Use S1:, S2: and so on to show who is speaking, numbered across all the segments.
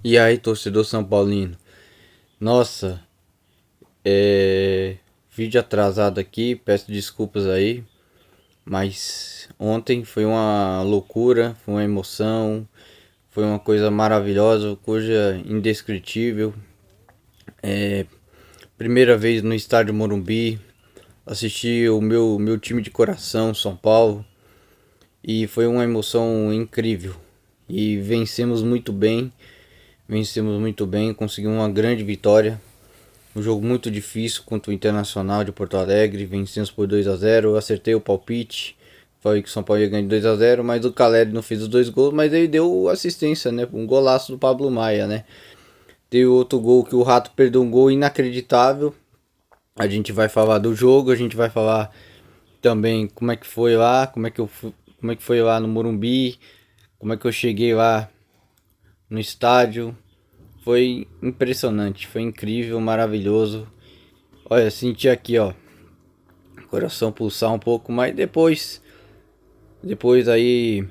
S1: E aí, torcedor São Paulino? Nossa, vídeo atrasado aqui, peço desculpas aí, mas ontem foi uma loucura, foi uma emoção, foi uma coisa maravilhosa, coisa indescritível. Primeira vez no estádio Morumbi, assisti o meu time de coração, São Paulo, e foi uma emoção incrível. E vencemos muito bem, conseguimos uma grande vitória. Um jogo muito difícil contra o Internacional de Porto Alegre. Vencemos por 2-0. Eu acertei o palpite. Falei que o São Paulo ia ganhar de 2-0. Mas o Caleri não fez os dois gols. Mas ele deu assistência, né? Um golaço do Pablo Maia, né? Teve outro gol que o Rato perdeu, um gol inacreditável. A gente vai falar do jogo. A gente vai falar também como é que foi lá. Como é que foi lá no Morumbi. Como é que eu cheguei lá no estádio. Foi impressionante. Foi incrível, maravilhoso. Olha, senti aqui, ó, coração pulsar um pouco, mas depois aí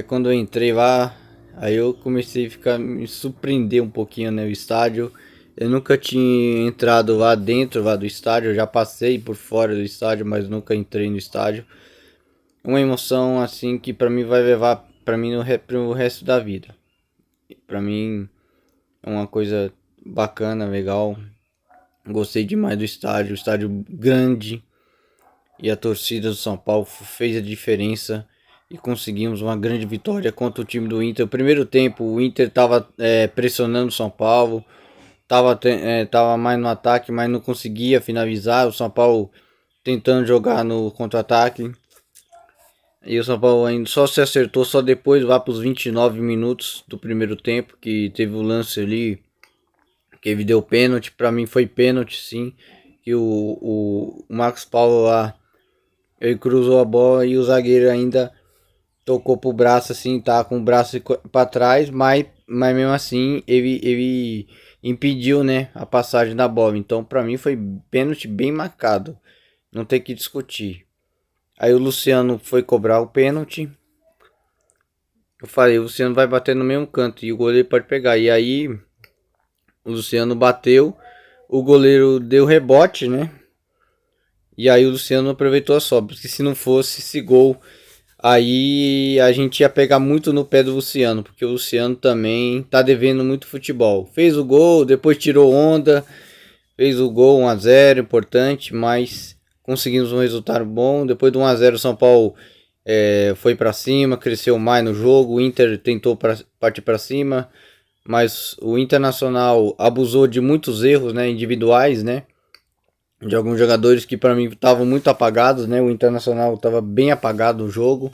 S1: quando eu entrei lá, aí eu comecei a ficar me surpreender um pouquinho, né, o estádio. Eu nunca tinha entrado lá dentro lá do estádio, eu já passei por fora do estádio, mas nunca entrei no estádio. Uma emoção assim que pra mim vai levar pra mim pro resto da vida. Pra mim é uma coisa bacana, legal. Gostei demais do estádio, estádio grande. E a torcida do São Paulo fez a diferença e conseguimos uma grande vitória contra o time do Inter. O primeiro tempo o Inter estava pressionando o São Paulo, tava mais no ataque, mas não conseguia finalizar. O São Paulo tentando jogar no contra-ataque. E o São Paulo ainda só se acertou só depois, lá para os 29 minutos do primeiro tempo, que teve o lance ali, que ele deu pênalti. Para mim foi pênalti, sim. Que o Marcos Paulo lá, ele cruzou a bola e o zagueiro ainda tocou pro braço assim, tá com o braço para trás, mas mesmo assim ele impediu, né, a passagem da bola. Então para mim foi pênalti bem marcado, não tem que discutir. Aí o Luciano foi cobrar o pênalti. Eu falei, o Luciano vai bater no mesmo canto e o goleiro pode pegar. E aí o Luciano bateu, o goleiro deu rebote, né? E aí o Luciano aproveitou a sobra, porque se não fosse esse gol, aí a gente ia pegar muito no pé do Luciano, porque o Luciano também tá devendo muito futebol. Fez o gol, depois tirou onda, fez o gol 1-0, importante, mas conseguimos um resultado bom. Depois do 1-0 o São Paulo foi para cima, cresceu mais no jogo, o Inter tentou partir para cima, mas o Internacional abusou de muitos erros, né, individuais, né? De alguns jogadores que para mim estavam muito apagados, né? O Internacional estava bem apagado no jogo.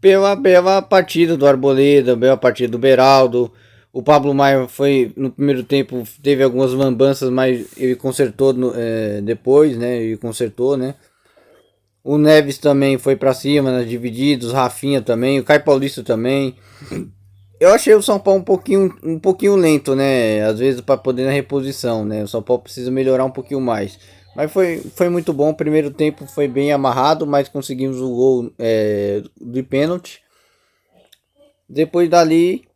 S1: Pela partida do Arboleda, pela partida do Beraldo. O Pablo Maia foi no primeiro tempo, teve algumas lambanças, mas ele consertou depois, né? Ele consertou, né? O Neves também foi para cima nas divididos, Rafinha também, o Caio Paulista também. Eu achei o São Paulo um pouquinho lento, né? Às vezes para poder na reposição, né? O São Paulo precisa melhorar um pouquinho mais. Mas foi muito bom. O primeiro tempo foi bem amarrado, mas conseguimos o gol de pênalti. Depois dali,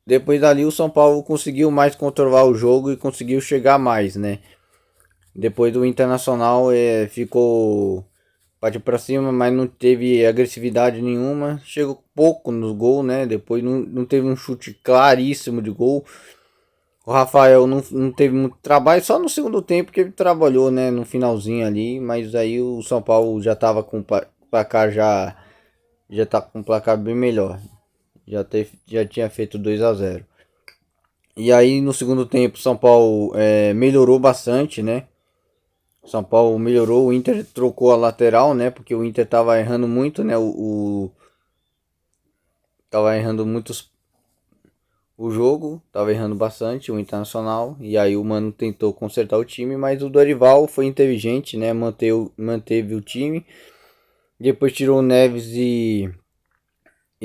S1: depois dali o São Paulo conseguiu mais controlar o jogo e conseguiu chegar mais, né? Depois do Internacional ficou partiu para cima, mas não teve agressividade nenhuma. Chegou pouco no gol, né? Depois não teve um chute claríssimo de gol. O Rafael não teve muito trabalho, só no segundo tempo que ele trabalhou, né? No finalzinho ali, mas aí o São Paulo já tava com o placar já tá com um placar bem melhor. Já tinha feito 2-0. E aí no segundo tempo São Paulo melhorou bastante, né? São Paulo melhorou, o Inter trocou a lateral, né? Porque o Inter tava errando muito, né? Tava errando muitos o jogo, tava errando bastante o Internacional. E aí o Mano tentou consertar o time, mas o Dorival foi inteligente, né? Manteve o time. Depois tirou o Neves e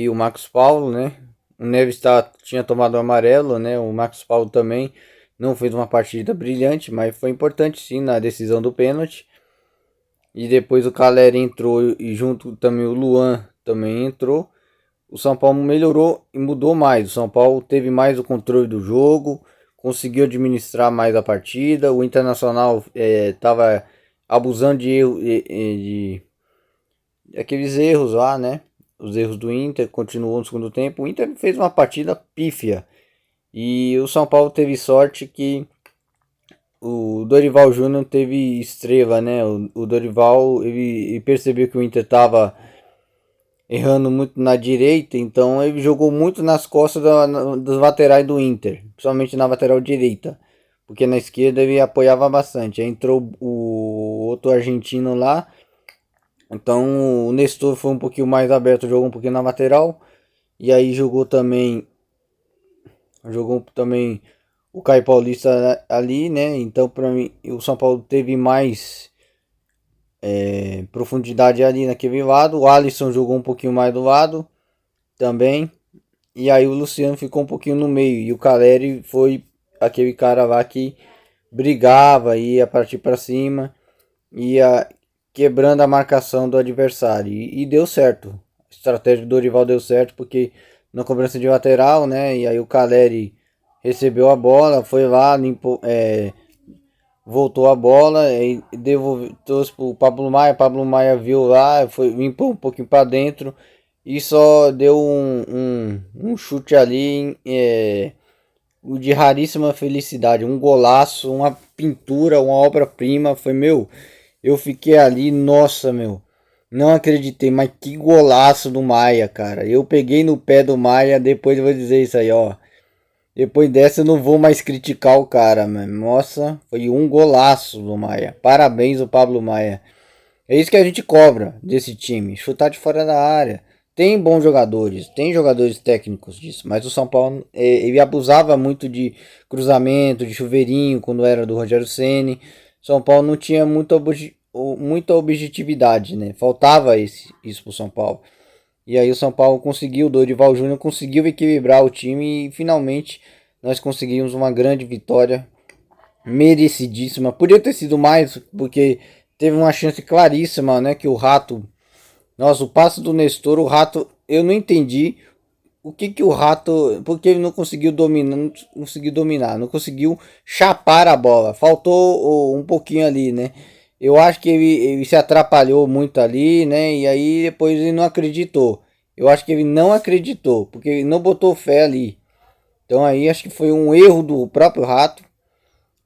S1: o Marcos Paulo, né? O Neves tinha tomado o amarelo, né? O Marcos Paulo também não fez uma partida brilhante, mas foi importante sim na decisão do pênalti. E depois o Caleri entrou e junto também o Luan também entrou. o São Paulo melhorou e mudou mais. O São Paulo teve mais o controle do jogo, conseguiu administrar mais a partida. O Internacional estava abusando de aqueles erros lá, né? Os erros do Inter, continuou no segundo tempo. O Inter fez uma partida pífia. E o São Paulo teve sorte que o Dorival Júnior teve estrela, né? O Dorival ele percebeu que o Inter estava errando muito na direita, então ele jogou muito nas costas dos laterais do Inter, principalmente na lateral direita, porque na esquerda ele apoiava bastante. Aí entrou o outro argentino lá, então o Nestor foi um pouquinho mais aberto, jogou um pouquinho na lateral, e aí jogou também o Caio Paulista ali, né? Então para mim o São Paulo teve mais profundidade ali naquele lado. O Alisson jogou um pouquinho mais do lado também. E aí o Luciano ficou um pouquinho no meio. E o Caleri foi aquele cara lá que brigava, ia partir para cima, ia quebrando a marcação do adversário. E deu certo. A estratégia do Dorival deu certo porque na cobrança de lateral, né? E aí o Caleri recebeu a bola, foi lá, limpou, voltou a bola e devolveu, trouxe pro Pablo Maia viu lá, foi, limpou um pouquinho para dentro e só deu um chute ali de raríssima felicidade, um golaço, uma pintura, uma obra-prima. Foi, meu, eu fiquei ali, nossa, meu, não acreditei, mas que golaço do Maia, cara. Eu peguei no pé do Maia, depois eu vou dizer isso aí, ó. Depois dessa eu não vou mais criticar o cara, mano. Nossa, foi um golaço do Maia. Parabéns ao Pablo Maia. É isso que a gente cobra desse time, chutar de fora da área. Tem bons jogadores, tem jogadores técnicos disso, mas o São Paulo ele abusava muito de cruzamento, de chuveirinho quando era do Rogério Ceni. São Paulo não tinha muita objetividade, né? Faltava isso pro São Paulo. E aí o São Paulo conseguiu, o Dorival Júnior conseguiu equilibrar o time e finalmente nós conseguimos uma grande vitória, merecidíssima. Podia ter sido mais, porque teve uma chance claríssima, né, que o Rato, nossa, o passo do Nestor, o Rato, eu não entendi o que o Rato, porque ele não conseguiu dominar, não conseguiu chapar a bola. Faltou um pouquinho ali, né? Eu acho que ele se atrapalhou muito ali, né? E aí depois ele não acreditou. Eu acho que ele não acreditou, porque ele não botou fé ali. Então aí acho que foi um erro do próprio Rato.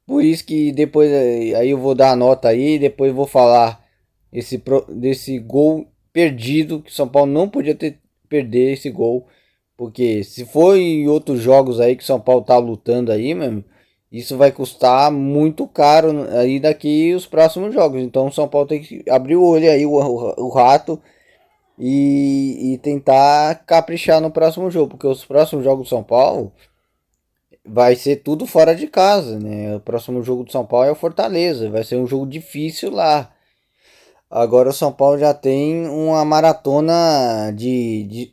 S1: Por isso que depois aí eu vou dar a nota aí, depois eu vou falar desse gol perdido, que São Paulo não podia perder esse gol. Porque se for em outros jogos aí que São Paulo tá lutando aí, mesmo, isso vai custar muito caro aí daqui os próximos jogos. Então o São Paulo tem que abrir o olho aí, o rato, e tentar caprichar no próximo jogo. Porque os próximos jogos do São Paulo vai ser tudo fora de casa, né? O próximo jogo do São Paulo é o Fortaleza. Vai ser um jogo difícil lá. Agora o São Paulo já tem uma maratona de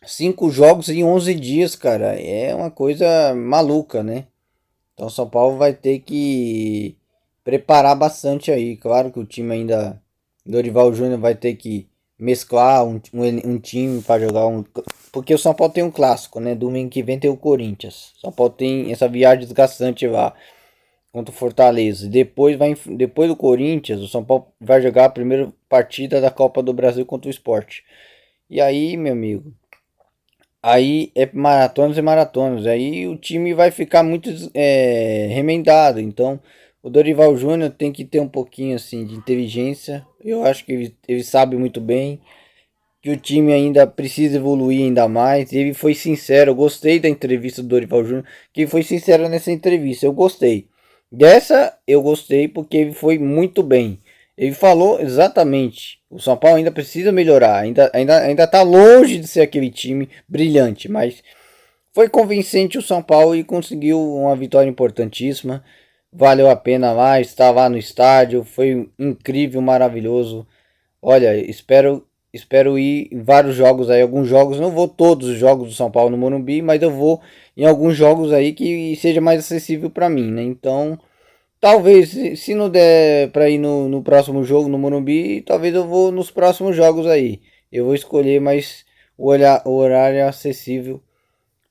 S1: 5 jogos em 11 dias, cara. É uma coisa maluca, né? Então São Paulo vai ter que preparar bastante aí. Claro que o time ainda. Dorival Júnior vai ter que mesclar um time para jogar um. Porque o São Paulo tem um clássico, né? Domingo que vem tem o Corinthians. São Paulo tem essa viagem desgastante lá contra o Fortaleza. Depois do Corinthians, o São Paulo vai jogar a primeira partida da Copa do Brasil contra o Sport. E aí, meu amigo, aí é maratonas e maratonas. Aí o time vai ficar muito remendado. Então o Dorival Júnior tem que ter um pouquinho assim de inteligência. Eu acho que ele sabe muito bem que o time ainda precisa evoluir ainda mais. Ele foi sincero. Eu gostei da entrevista do Dorival Júnior, que foi sincero nessa entrevista. Eu gostei. Dessa eu gostei porque ele foi muito bem. Ele falou exatamente. O São Paulo ainda precisa melhorar. Ainda tá longe de ser aquele time brilhante. Mas foi convincente o São Paulo e conseguiu uma vitória importantíssima. Valeu a pena lá, estar lá no estádio. Foi incrível, maravilhoso. Olha, espero ir em vários jogos aí. Alguns jogos, não vou todos os jogos do São Paulo no Morumbi, mas eu vou em alguns jogos aí que seja mais acessível para mim, né? Então. Talvez, se não der pra ir no próximo jogo no Morumbi, talvez eu vou nos próximos jogos aí. eu vou escolher, mas o horário é acessível,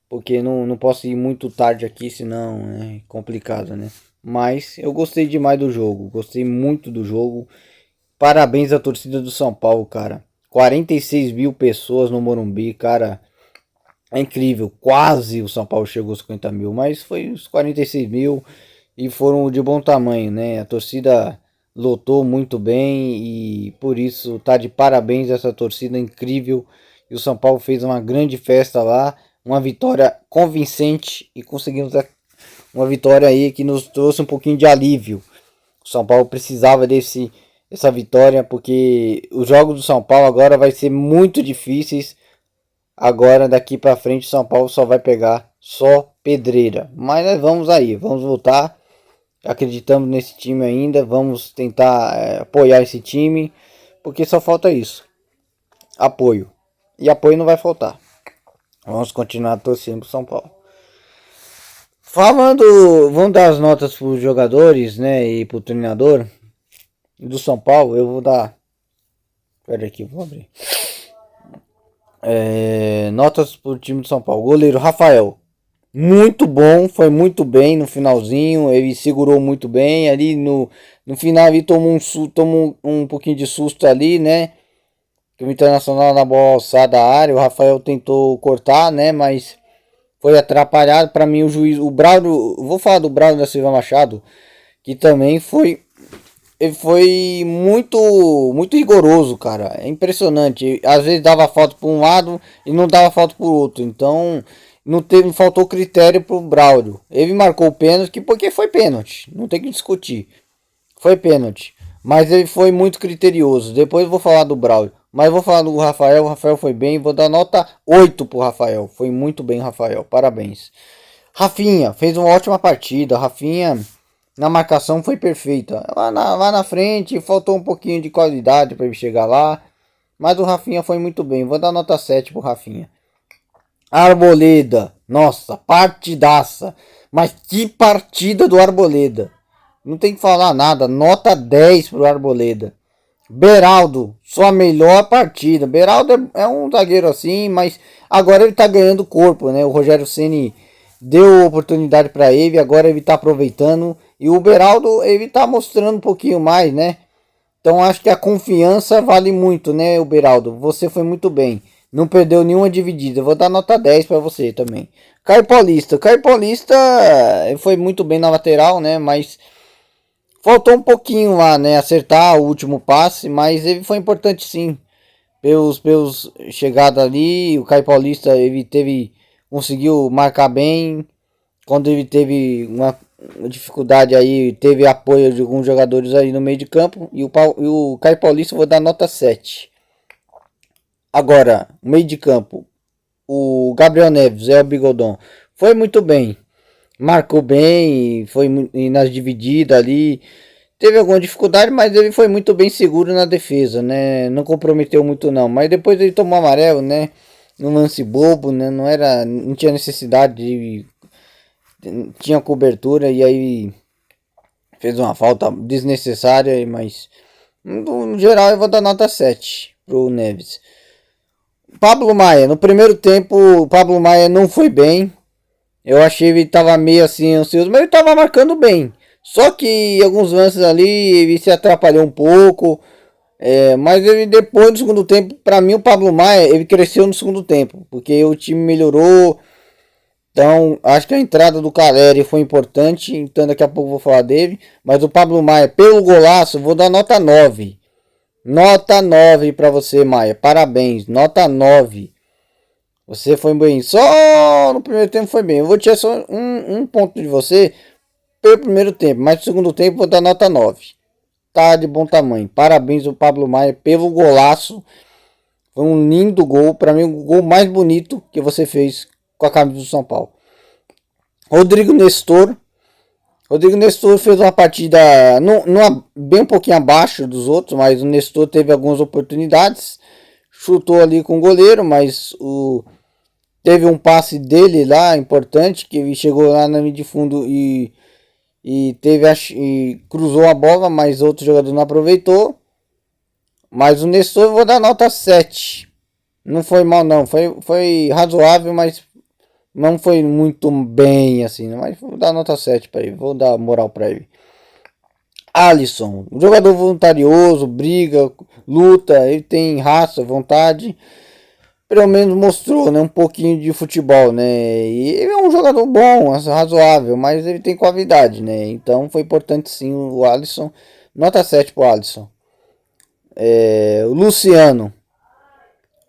S1: porque não posso ir muito tarde aqui, senão é complicado, né? Mas eu gostei demais do jogo, gostei muito do jogo. Parabéns à torcida do São Paulo, cara. 46 mil pessoas no Morumbi, cara. É incrível. Quase o São Paulo chegou aos 50 mil, mas foi os 46 mil e foram de bom tamanho, né? A torcida lotou muito bem e por isso tá de parabéns essa torcida incrível. E o São Paulo fez uma grande festa lá, uma vitória convincente e conseguimos uma vitória aí que nos trouxe um pouquinho de alívio. O São Paulo precisava essa vitória porque os jogos do São Paulo agora vai ser muito difíceis. Agora daqui para frente o São Paulo só vai pegar só pedreira. Mas nós vamos aí, vamos voltar. Acreditamos nesse time ainda, vamos tentar apoiar esse time, porque só falta isso, apoio. E apoio não vai faltar. Vamos continuar torcendo pro São Paulo. Falando, vamos dar as notas para os jogadores, né, e para o treinador do São Paulo. Eu vou dar. Espera aqui, vou abrir. Notas para o time do São Paulo. Goleiro Rafael, muito bom, foi muito bem no finalzinho. Ele segurou muito bem ali no final. Ele tomou um pouquinho de susto ali, né? Que o Internacional na bola alçada da área. O Rafael tentou cortar, né? Mas foi atrapalhado. Para mim, o juiz, o Braulio, vou falar do Braulio da Silva Machado, que também ele foi muito rigoroso, cara. É impressionante. Às vezes dava falta por um lado e não dava falta por outro. Então, não faltou critério pro Braulio. Ele marcou o pênalti porque foi pênalti. Não tem que discutir. Foi pênalti. Mas ele foi muito criterioso. Depois eu vou falar do Braulio. Mas eu vou falar do Rafael. O Rafael foi bem. Vou dar nota 8 pro Rafael. Foi muito bem, Rafael. Parabéns. Rafinha fez uma ótima partida. Rafinha na marcação foi perfeita. Lá na frente faltou um pouquinho de qualidade para ele chegar lá. Mas o Rafinha foi muito bem. Vou dar nota 7 pro Rafinha. Arboleda. Nossa, partidaça. Mas que partida do Arboleda. Não tem que falar nada. Nota 10 pro Arboleda. Beraldo, sua melhor partida. Beraldo é um zagueiro assim, mas agora ele tá ganhando corpo, né? O Rogério Ceni deu oportunidade para ele, agora ele tá aproveitando. E o Beraldo, ele tá mostrando um pouquinho mais, né? Então acho que a confiança vale muito, né, o Beraldo? Você foi muito bem. Não perdeu nenhuma dividida. Vou dar nota 10 para você também. Caio Paulista. Caio Paulista foi muito bem na lateral, né? Mas faltou um pouquinho lá, né? Acertar o último passe. Mas ele foi importante sim. Pelos chegadas ali. O Caio Paulista conseguiu marcar bem. Quando ele teve uma dificuldade aí, teve apoio de alguns jogadores aí no meio de campo. E o Caio Paulista eu vou dar nota 7. Agora, meio de campo, o Gabriel Neves, o Bigodon, foi muito bem. Marcou bem, foi nas divididas ali. Teve alguma dificuldade, mas ele foi muito bem seguro na defesa, né? Não comprometeu muito não. Mas depois ele tomou amarelo, né? No lance bobo, né? Não tinha necessidade de... Tinha cobertura e aí fez uma falta desnecessária, mas no geral eu vou dar nota 7 pro Neves. Pablo Maia, no primeiro tempo, o Pablo Maia não foi bem. Eu achei que ele tava meio assim ansioso, mas ele tava marcando bem. Só que em alguns lances ali ele se atrapalhou um pouco. Mas ele depois do segundo tempo, para mim o Pablo Maia, ele cresceu no segundo tempo, porque o time melhorou. Então, acho que a entrada do Caleri foi importante, então daqui a pouco eu vou falar dele. Mas o Pablo Maia, pelo golaço, vou dar nota 9. Nota 9 para você, Maia. Parabéns. Nota 9. Você foi bem. Só no primeiro tempo foi bem. Eu vou tirar só um ponto de você pelo primeiro tempo. Mas no segundo tempo vou dar nota 9. Tá de bom tamanho. Parabéns ao Pablo Maia pelo golaço. Foi um lindo gol. Para mim, o gol mais bonito que você fez com a camisa do São Paulo. Rodrigo Nestor. Rodrigo Nestor fez uma partida bem um pouquinho abaixo dos outros, mas o Nestor teve algumas oportunidades. Chutou ali com o goleiro, mas teve um passe dele lá importante, que ele chegou lá na linha de fundo e cruzou a bola, mas outro jogador não aproveitou. Mas o Nestor eu vou dar nota 7. Não foi mal não, foi razoável, mas não foi muito bem assim, né? Mas vou dar nota 7 para ele, vou dar moral para ele. Alisson, jogador voluntarioso, briga, luta, ele tem raça, vontade, pelo menos mostrou, né, um pouquinho de futebol, né? E ele é um jogador bom, razoável, mas ele tem qualidade, né? Então foi importante sim o Alisson. Nota 7 pro Alisson. O Luciano.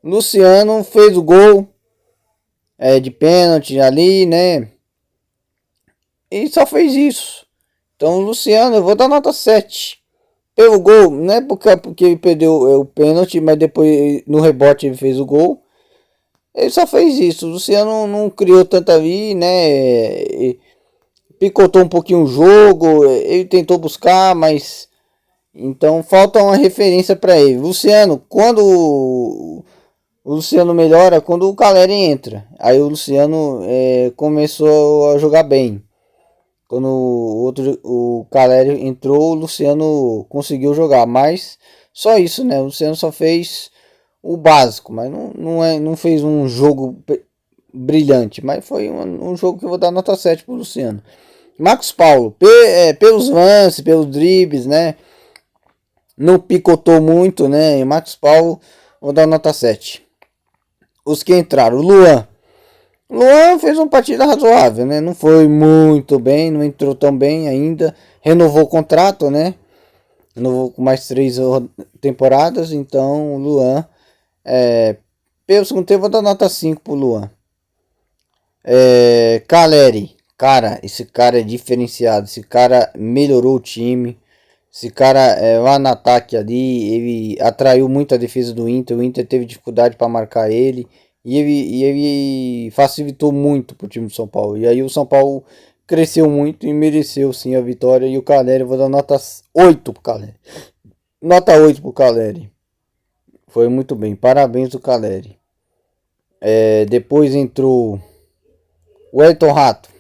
S1: Luciano fez o gol de pênalti ali, né? E só fez isso. Então, Luciano, eu vou dar nota 7. Pelo gol, não é porque ele perdeu o pênalti, mas depois no rebote ele fez o gol. Ele só fez isso. O Luciano não criou tanto ali, né? Picotou um pouquinho o jogo. Ele tentou buscar, mas. Então falta uma referência para ele. Luciano, quando o Luciano melhora, quando o Caleri entra. Aí o Luciano começou a jogar bem. Quando o Caleri entrou, o Luciano conseguiu jogar. Mas só isso, né? O Luciano só fez o básico, mas não fez um jogo brilhante. Mas foi um jogo que eu vou dar nota 7 pro Luciano. Marcos Paulo, pelos lances, pelos dribles, né? Não picotou muito, né? E Marcos Paulo, vou dar nota 7. Os que entraram, Luan. Luan fez uma partida razoável, né? Não foi muito bem, não entrou tão bem ainda. Renovou o contrato, né? Renovou com mais 3 temporadas. Então, o Luan, pelo segundo tempo, vou dar nota 5 pro Luan. Caleri. Cara, esse cara é diferenciado. Esse cara melhorou o time. Esse cara lá no ataque ali, ele atraiu muito a defesa do Inter. O Inter teve dificuldade para marcar ele. E ele facilitou muito pro time do São Paulo. E aí o São Paulo cresceu muito e mereceu sim a vitória. E o Caleri, eu vou dar nota 8 pro Caleri. Nota 8 pro Caleri. Foi muito bem. Parabéns do Caleri. Depois entrou o Elton Rato.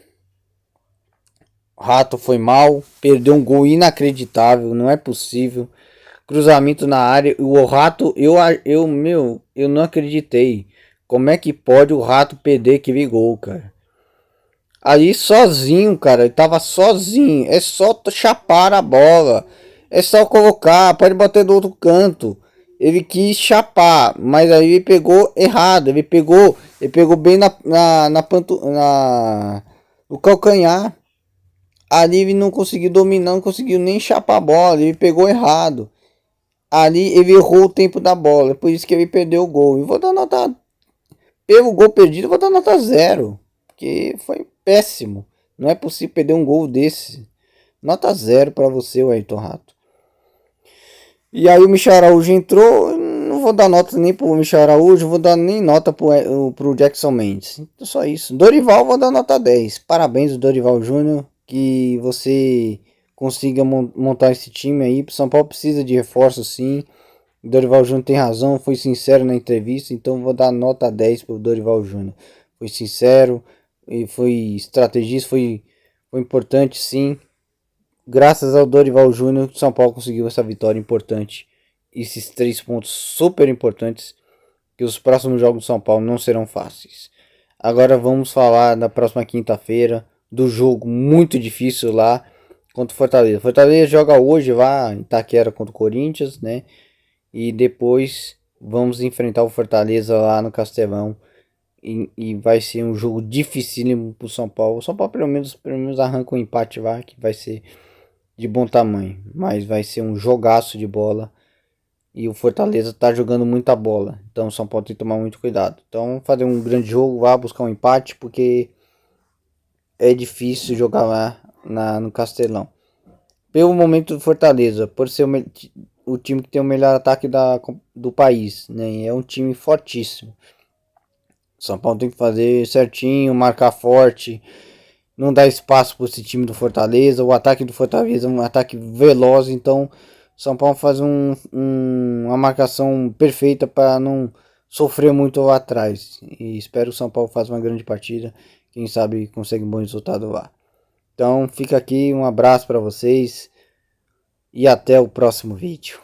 S1: Rato foi mal, perdeu um gol inacreditável, não é possível. Cruzamento na área, o Rato, eu não acreditei. Como é que pode o Rato perder aquele gol, cara? Ali sozinho, cara, ele tava sozinho. É só chapar a bola. É só colocar, pode bater do outro canto. Ele quis chapar, mas aí ele pegou errado. Ele pegou bem no calcanhar. Ali ele não conseguiu dominar, não conseguiu nem chapar a bola. Ele pegou errado. Ali ele errou o tempo da bola. É por isso que ele perdeu o gol. Eu vou dar nota. Pelo gol perdido, eu vou dar nota 0. Porque foi péssimo. Não é possível perder um gol desse. Nota 0 para você, Wellington Rato. E aí o Michel Araújo entrou. Não vou dar nota nem pro Michel Araújo. Vou dar nem nota pro Jackson Mendes. Então só isso. Dorival, vou dar nota 10. Parabéns, Dorival Júnior. Que você consiga montar esse time aí. O São Paulo precisa de reforço sim. O Dorival Júnior tem razão, foi sincero na entrevista, então vou dar nota 10 para o Dorival Júnior. Foi sincero e foi estrategista, foi importante sim. Graças ao Dorival Júnior, o São Paulo conseguiu essa vitória importante. Esses 3 pontos super importantes, que os próximos jogos do São Paulo não serão fáceis. Agora vamos falar da próxima quinta-feira, do jogo muito difícil lá contra o Fortaleza. Fortaleza joga hoje lá em Itaquera contra o Corinthians, né? E depois vamos enfrentar o Fortaleza lá no Castelão. E vai ser um jogo dificílimo pro São Paulo. O São Paulo pelo menos arranca um empate lá, que vai ser de bom tamanho. Mas vai ser um jogaço de bola. E o Fortaleza tá jogando muita bola. Então o São Paulo tem que tomar muito cuidado. Então fazer um grande jogo, vá buscar um empate, porque é difícil jogar lá no Castelão. Pelo momento do Fortaleza, por ser o time que tem o melhor ataque do país, né? É um time fortíssimo. São Paulo tem que fazer certinho, marcar forte, não dar espaço para esse time do Fortaleza. O ataque do Fortaleza é um ataque veloz, então São Paulo faz uma marcação perfeita para não sofrer muito lá atrás. E espero que o São Paulo faça uma grande partida, quem sabe consegue um bom resultado lá. Então fica aqui, um abraço para vocês e até o próximo vídeo.